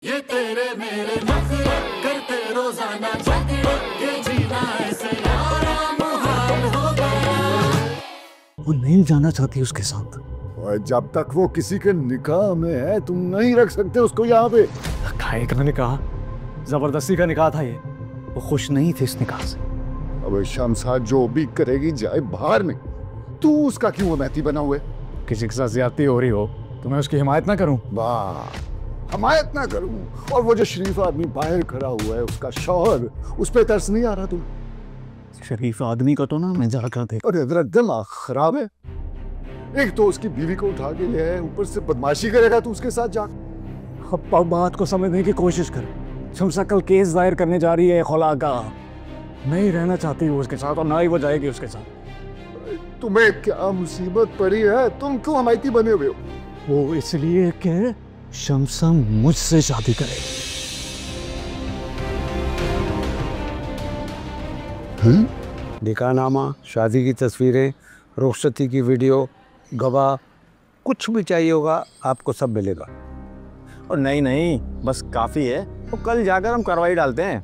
ये तेरे मेरे नखरे करते रोजाना झगड़े, ये जीना ऐसे यारा मुहाल हो गया। वो नहीं जाना चाहती उसके साथ। और जब तक वो किसी के निकाह में है तुम नहीं रख सकते उसको यहाँ पे। खाए का निकाह, जबरदस्ती का निकाह था ये। वो खुश नहीं थे इस निकाह से। अब शमसा जो भी करेगी जाए बाहर में, तू उसका क्यों अमैती बना हुआ है? किसी के साथ ज्यादती हो रही हो तो मैं उसकी हिमायत ना करूं? वाह, हिमायत ना करूं? और वो जो शरीफ आदमी बाहर खड़ा हुआ है उसका शौहर, उस पे तरस नहीं आ रहा तुम? शरीफ आदमी को तो ना मैं जाकर देख। और इधर दिमाग खराब है। एक तो उसकी बीवी को उठा के ले आए, ऊपर से बदमाशी करेगा तू उसके साथ जा। अब बात को समझने की कोशिश कर। शमसा कल केस दायर करने जा रही है खुला का। नहीं रहना चाहती वो उसके साथ और ना ही वो जाएगी उसके साथ। तुम्हें क्या मुसीबत पड़ी है? तुम क्यों हमायती बने हुए हो? वो इसलिए कि शमसा मुझसे शादी करे। निकाहनामा, शादी की तस्वीरें, रुखसती की वीडियो, गवाह, कुछ भी चाहिए होगा आपको सब मिलेगा। और नहीं बस काफ़ी है, तो कल जाकर हम कार्रवाई डालते हैं।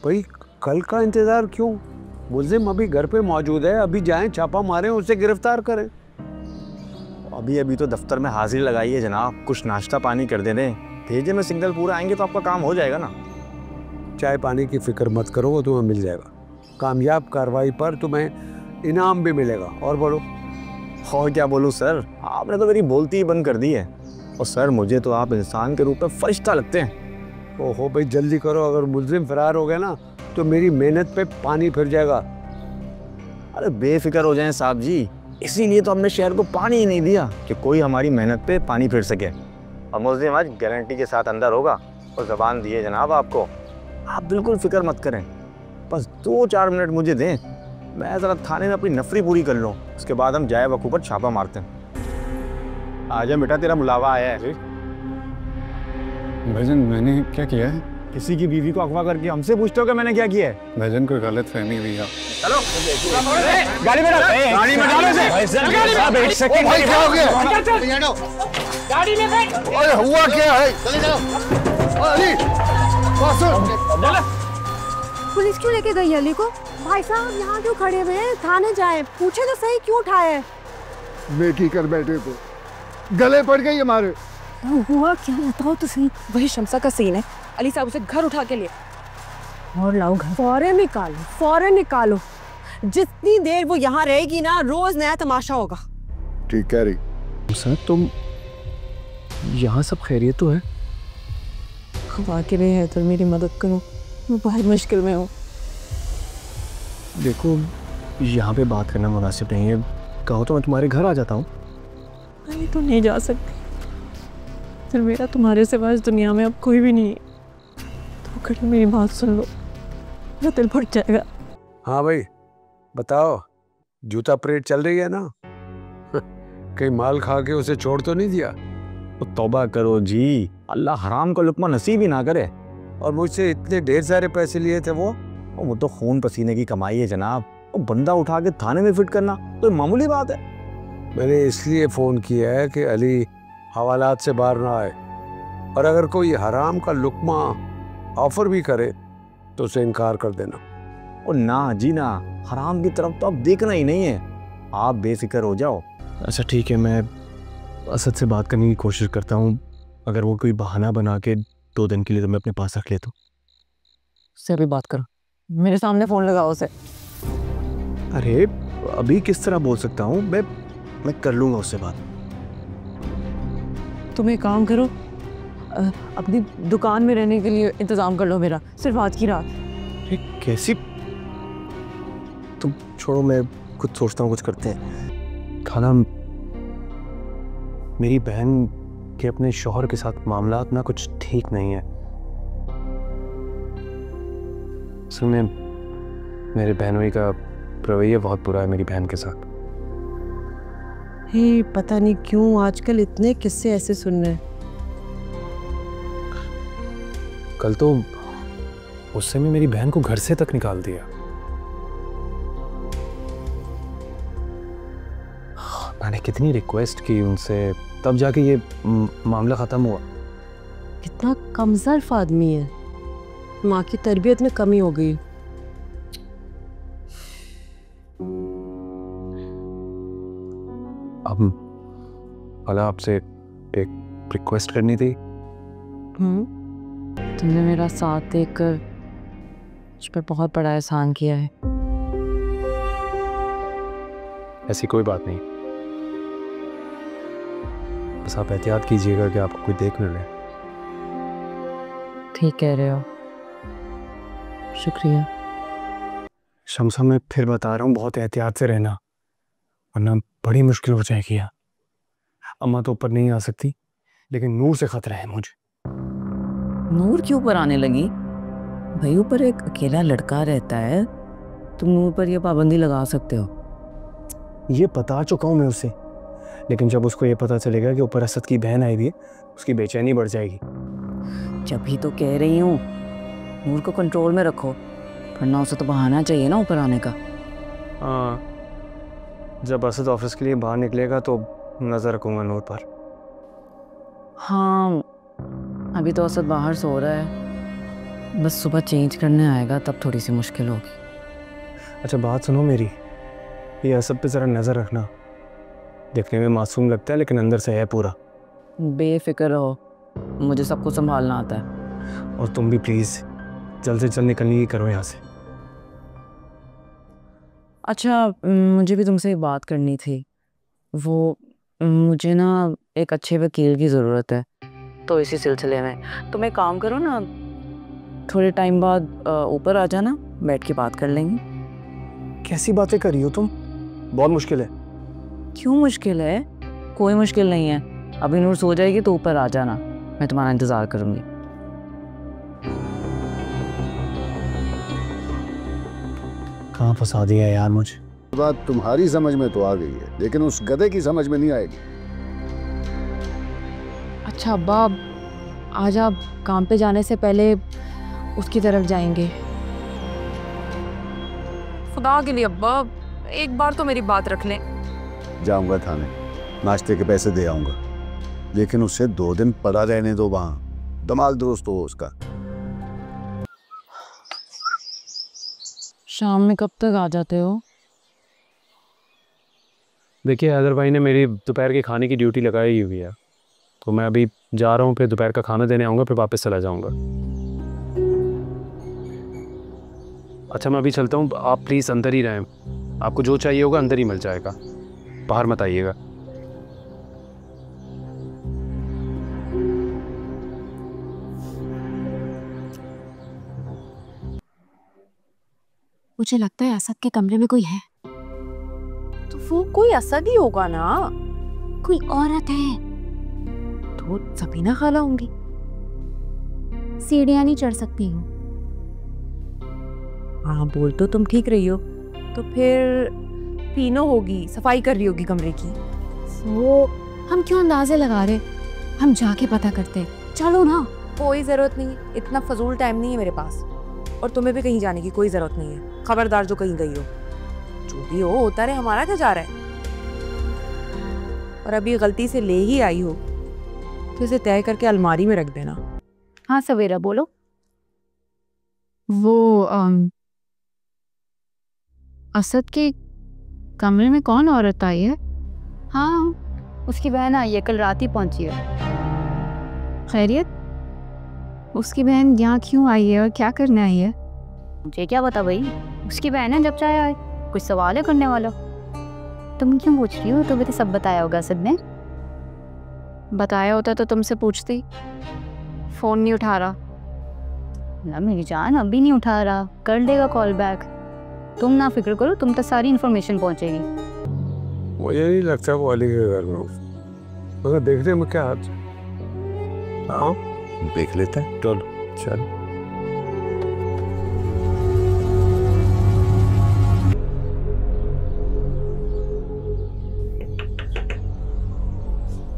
भाई कल का इंतज़ार क्यों? मुल्जिम अभी घर पे मौजूद है, अभी जाएं छापा मारें, उसे गिरफ्तार करें। अभी तो दफ्तर में हाजिरी लगाई है जनाब, कुछ नाश्ता पानी कर देने भेजे में सिग्नल पूरा आएंगे तो आपका काम हो जाएगा ना। चाय पानी की फिक्र मत करो, वो तुम्हें मिल जाएगा। कामयाब कार्रवाई पर तुम्हें इनाम भी मिलेगा। और बोलो। और क्या बोलूँ सर, आपने तो मेरी बोलती ही बंद कर दी है। और सर मुझे तो आप इंसान के रूप में फरिश्ता लगते हैं। ओहो भाई जल्दी करो, अगर मुल्जिम फरार हो गए ना तो मेरी मेहनत पे पानी फिर जाएगा। अरे बेफिक्र हो जाएं साहब जी, इसीलिए तो हमने शहर को पानी ही नहीं दिया कि कोई हमारी मेहनत पे पानी फिर सके। और मुल्जिम आज गारंटी के साथ अंदर होगा और ज़बान दिए जनाब आपको। आप बिल्कुल फिक्र मत करें, बस 2-4 मिनट मुझे दें, मैं ज़रा थाने में अपनी नफरी पूरी कर लूँ, उसके बाद हम जाए वकू पर छापा मारते हैं। आजा बेटा, तेरा बुलावा आया है। भाईजान मैंने क्या किया है? किसी की बीवी को अगवा करके हमसे पूछते हो कि मैंने क्या किया है? भाईजान कोई गलत फहमी हुई है। चलो गाड़ी में डालो, गाड़ी में डालो इसे। एक सेकंड, भाई क्या हो गया? गाड़ी में बैठ। ओए हुआ क्या है? चले जाओ। अली, पुलिस क्यों लेके गई अली को? भाई साहब यहाँ क्यों खड़े हुए हैं? थाने जाए, पूछे तो सही क्यों उठाए? नेकी कर बैठे थे, गले पड़ गई हमारे। हुआ क्या बताओ तो सही। वही शमसा का सीन है, अली साहब उसे घर उठा के लिए। और लाओ घर, फौरन निकालो, फौरन निकालो। जितनी देर वो यहाँ रहेगी ना, रोज नया तमाशा होगा। ठीक कह रही। सर तुम यहाँ सब खैरियत तो है? खबा के लिए है तो मेरी मदद करो, मैं बहुत मुश्किल में हूँ। देखो यहाँ पे बात करना मुनासिब नहीं है, कहो तो मैं तुम्हारे घर आ जाता हूँ। मैं तो नहीं जा सकती, फिर मेरा तुम्हारे सिवा इस दुनिया में अब कोई भी नहीं है। तो खड़ी मेरी बात सुन लो, मेरा दिल फट जाएगा। हाँ भाई बताओ, जूता परेड चल रही है ना? कहीं माल खा के उसे छोड़ तो नहीं दिया? तो तौबा करो जी, अल्लाह हराम का लुक्मा नसीब ही ना करे। और मुझसे इतने ढेर सारे पैसे लिए थे वो तो खून पसीने की कमाई है जनाब। वो बंदा उठा के थाने में फिट करना तो मामूली बात है। मैंने इसलिए फ़ोन किया है कि अली हवालात से बाहर ना आए, और अगर कोई हराम का लुक्मा ऑफर भी करे तो उसे इनकार कर देना। और ना जी ना, हराम की तरफ तो अब देखना ही नहीं है, आप बेफिक्र हो जाओ। अच्छा ठीक है, मैं असद से बात करने की कोशिश करता हूँ। अगर वो कोई बहाना बना के 2 दिन के लिए तुम्हें अपने पास रख ले तो। उससे अभी बात करो, मेरे सामने फोन लगाओ उसे। अरे अभी किस तरह बोल सकता हूँ, मैं कर लूँगा उससे बात। तुम एक काम करो, अपनी दुकान में रहने के लिए इंतज़ाम कर लो मेरा, सिर्फ आज की रात। अरे कैसी, तुम छोड़ो, मैं खुद सोचता हूँ कुछ करते हैं। खाना, मेरी बहन के अपने शौहर के साथ मामलात ना कुछ ठीक नहीं है। असल में मेरे बहनोई का रवैया बहुत बुरा है मेरी बहन के साथ। हे पता नहीं क्यों आजकल इतने किस्से ऐसे सुन रहे हैं। कल तो उससे मैं मेरी बहन को घर से तक निकाल दिया। मैंने कितनी रिक्वेस्ट की उनसे, तब जाके ये मामला ख़त्म हुआ। कितना कमजोर आदमी है, माँ की तरबियत में कमी हो गई। अब अला आपसे एक रिक्वेस्ट करनी थी। तुमने मेरा साथ देकर मुझ पर बहुत बड़ा एहसान किया है। ऐसी कोई बात नहीं, बस आप एहतियात कीजिएगा कि आपको कोई देख न ले। ठीक कह रहे हो, शुक्रिया। शमसा, मैं फिर बता रहा हूँ, बहुत एहतियात से रहना, वरना बड़ी मुश्किल हो जाएगी यार। अम्मा तो ऊपर नहीं आ सकती, लेकिन नूर से खतरा है मुझे। नूर क्यों ऊपर आने लगी? भाई ऊपर एक अकेला लड़का रहता है, तुम नूर पर ये पाबंदी लगा सकते हो? ये बता चुका हूँ मैं उसे, लेकिन जब उसको ये पता चलेगा कि ऊपर असद की बहन आई हुई है, उसकी बेचैनी बढ़ जाएगी। जब ही तो कह रही हूँ नूर को कंट्रोल में रखो, वरना उसे तो बहाना चाहिए ना ऊपर आने का। हाँ, जब असद ऑफिस के लिए बाहर निकलेगा तो नजर रखूंगा नूर पर। हाँ, अभी तो असद बाहर सो रहा है, बस सुबह चेंज करने आएगा तब थोड़ी सी मुश्किल होगी। अच्छा बात सुनो मेरी, ये असद पे ज़रा नज़र रखना। देखने में मासूम लगता है लेकिन अंदर से है पूरा। बेफिक्र रहो, मुझे सब कुछ संभालना आता है। और तुम भी प्लीज़ जल्द से जल्द निकलने की करो यहाँ से। अच्छा, मुझे भी तुमसे एक बात करनी थी। वो मुझे ना एक अच्छे वकील की ज़रूरत है, तो इसी सिलसिले में तुम एक काम करो ना, थोड़े टाइम बाद ऊपर आ जाना, बैठ के बात कर लेंगे। कैसी बातें कर रही हो तुम? बहुत मुश्किल है। क्यों मुश्किल है? कोई मुश्किल नहीं है। अभी नूर सो जाएगी तो ऊपर आ जाना, मैं तुम्हारा इंतज़ार करूँगी। कहाँ फंसा दिया यार मुझे। बात तुम्हारी समझ में तो आ गई है, लेकिन उस गधे की समझ में नहीं आएगी। अच्छा अब्बा, आज आप काम पे जाने से पहले उसकी तरफ जाएंगे? खुदा के लिए अब्बा, एक बार तो मेरी बात रख लें। जाऊंगा थाने, नाश्ते के पैसे दे आऊंगा, लेकिन उससे 2 दिन पड़ा रहने दो वहां, दिमाग दुरुस्त हो उसका। शाम में कब तक आ जाते हो? देखिए, हैदर भाई ने मेरी दोपहर के खाने की ड्यूटी लगाई हुई है, तो मैं अभी जा रहा हूँ, फिर दोपहर का खाना देने आऊँगा, फिर वापस चला जाऊँगा। अच्छा मैं अभी चलता हूँ, आप प्लीज़ अंदर ही रहें, आपको जो चाहिए होगा अंदर ही मिल जाएगा, बाहर मत आइएगा। मुझे लगता है असद के कमरे में कोई है। तो वो कोई असद ही होगा ना। कोई औरत है। तो सबीना खाला होंगी। सीढ़ियां नहीं चढ़ सकती हूँ। हाँ बोल तो तुम ठीक रही हो, तो फिर पीनो होगी, सफाई कर रही होगी कमरे की। वो हम क्यों अंदाजे लगा रहे, हम जाके पता करते। चलो ना। कोई जरूरत नहीं, इतना फजूल टाइम नहीं है मेरे पास, और तुम्हें भी कहीं जाने की कोई जरूरत नहीं है। खबरदार जो कहीं गई हो, जो भी हो होता रहे, हमारा क्या जा रहा है। और अभी गलती से ले ही आई हो तो इसे तय करके अलमारी में रख देना। हाँ सवेरा बोलो। वो असद के कमरे में कौन औरत आई है? हाँ उसकी बहन आई है, कल रात ही पहुंची है। खैरियत? उसकी बहन यहाँ क्यों आई है और क्या करने आई है? मुझे क्या पता भाई, उसकी बहन है, जब चाहे आए। कुछ सवाल है करने वाला? तुम क्यों पूछ रही हो? तुम्हें तो सब बताया होगा असद ने। बताया होता तो तुमसे पूछती। फ़ोन नहीं उठा रहा। ना मेरी जान, अभी नहीं उठा रहा, कर देगा कॉल बैक। तुम ना फिक्र करो, तुम तक सारी इन्फॉर्मेशन पहुंचेगी। मुझे नहीं लगता वो अली के घर में, मगर देखते हैं क्या हाथ। हाँ देख लेते हैं। चलो चल।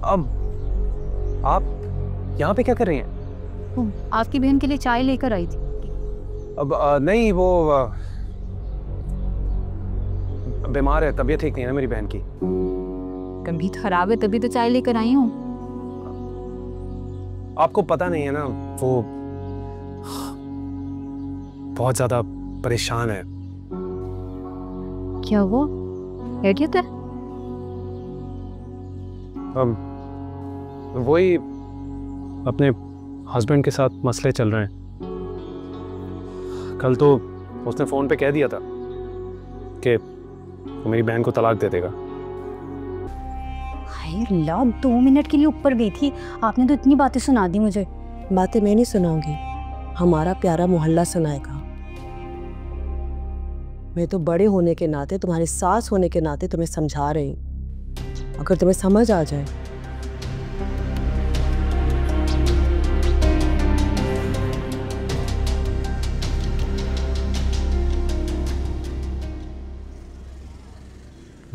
अब आप यहाँ पे क्या कर रही हैं? आपकी बहन के लिए चाय लेकर आई थी। अब नहीं, वो बीमार है, तबीयत ठीक नहीं है ना मेरी बहन की। तबीयत खराब है तभी तो चाय लेकर आई हूँ। आपको पता नहीं है ना, वो बहुत ज्यादा परेशान है। क्या वो खैरियत है? वही अपने हस्बैंड के साथ मसले चल रहे हैं। कल तो उसने फोन पे कह दिया था कि वो मेरी बहन को तलाक दे देगा। हाय अल्लाह, 2 मिनट के लिए ऊपर गई थी, आपने तो इतनी बातें सुना दी मुझे। बातें मैं नहीं सुनाऊंगी, हमारा प्यारा मोहल्ला सुनाएगा। मैं तो बड़े होने के नाते, तुम्हारी सास होने के नाते तुम्हें समझा रही हूँ, अगर तुम्हें समझ आ जाए।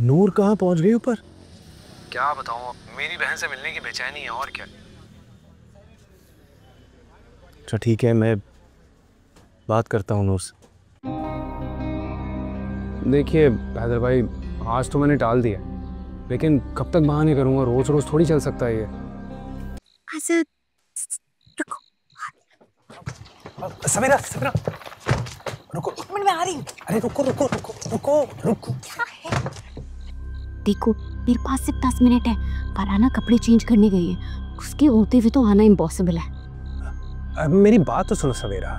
नूर कहाँ पहुंच गई ऊपर? क्या बताऊं, मेरी बहन से मिलने की बेचैनी है और क्या। अच्छा ठीक है, मैं बात करता हूँ नूर से। देखिए हैदर भाई, आज तो मैंने टाल दिया, लेकिन कब तक बहाने करूंगा? रोज रोज थोड़ी चल सकता है ये। समीरा, समीरा रुको, मैं आ रही हूँ। अरे रुको रुको रुको रुको रुको। देखो मेरे पास सिर्फ 10 मिनट है, फरहाना कपड़े चेंज करने गई है, उसके होते हुए तो आना इम्पॉसिबल है। मेरी बात तो सुनो सवेरा,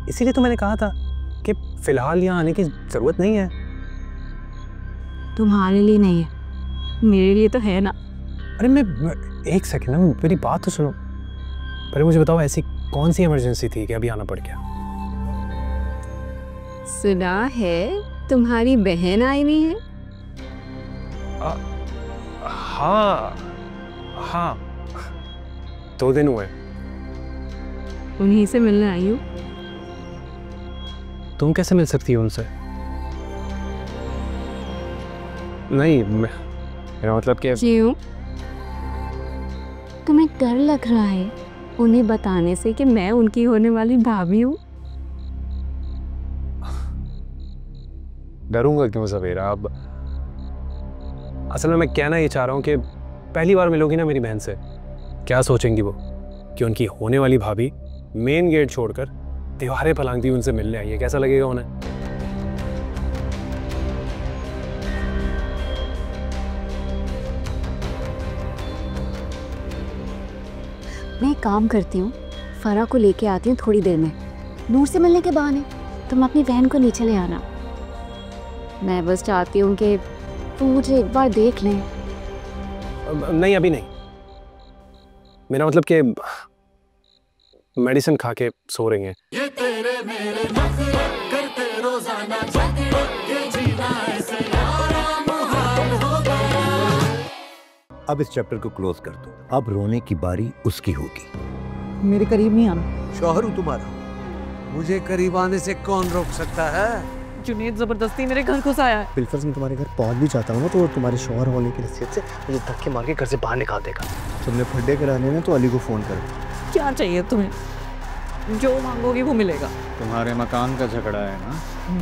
इसीलिए तो मैंने कहा था कि फिलहाल यहाँ आने की जरूरत नहीं है। तुम्हारे लिए नहीं है, मेरे लिए तो है ना। अरे मैं एक सेकंड ना, मेरी बात तो सुनो। पहले मुझे बताओ, ऐसी कौन सी इमरजेंसी थी कि अभी आना पड़ गया? सुना है तुम्हारी बहन आई हुई है। हाँ हाँ, 2 दिन हुए। उन्हीं से मिलने आई हूँ। तुम कैसे मिल सकती हो उनसे? नहीं, मेरा मतलब कि क्यों? तुम्हें डर लग रहा है उन्हें बताने से कि मैं उनकी होने वाली भाभी हूँ? डरूंगा क्यों सवेरा? अब असल में मैं कहना ये चाह रहा हूँ कि पहली बार मिलोगी ना मेरी बहन से, क्या सोचेंगी वो कि उनकी होने वाली भाभी मेन गेट छोड़कर दीवारें फलांगती उनसे मिलने आई है? कैसा लगेगा उन्हें? मैं एक काम करती हूँ, फरा को लेके आती हूँ थोड़ी देर में। नूर से मिलने के बहाने तुम अपनी बहन को नीचे ले आना। मैं बस चाहती हूँ कि तुम मुझे एक बार देख लें। नहीं अभी नहीं, मेरा मतलब कि मेडिसिन खा के सो रही हैं। ये तेरे मेरे नखरे करते रोजाना झगड़े, ये जीना ऐसे यारा मुहाल हो गया। अब इस चैप्टर को क्लोज कर दो, अब रोने की बारी उसकी होगी। मेरे करीब नहीं आना। शौहर हूँ तुम्हारा, मुझे करीब आने से कौन रोक सकता है? जुनेद जबरदस्ती मेरे घर घुस आया है। बिलफर्ज मैं तुम्हारे घर पहुंच भी चाहता हूँ तो तुम्हारे शौहर होने की हैसियत से मुझे धक्के मार के घर से बाहर निकाल देगा। तुमने फड्डे कराने में तो अली को फोन कर दो। क्या चाहिए तुम्हें? जो मांगोगी वो मिलेगा। तुम्हारे मकान का झगड़ा है ना?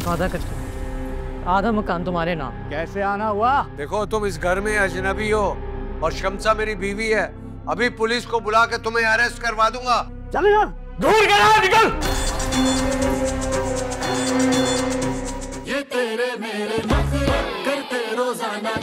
वादा करके आधा मकान तुम्हारे नाम। कैसे आना हुआ? देखो तुम इस घर में अजनबी हो और शम्सा मेरी बीवी है। अभी पुलिस को बुला के तुम्हें अरेस्ट करवा दूंगा। चलो यार, दूर निकल। ये तेरे मेरे नखरे करते रोजाना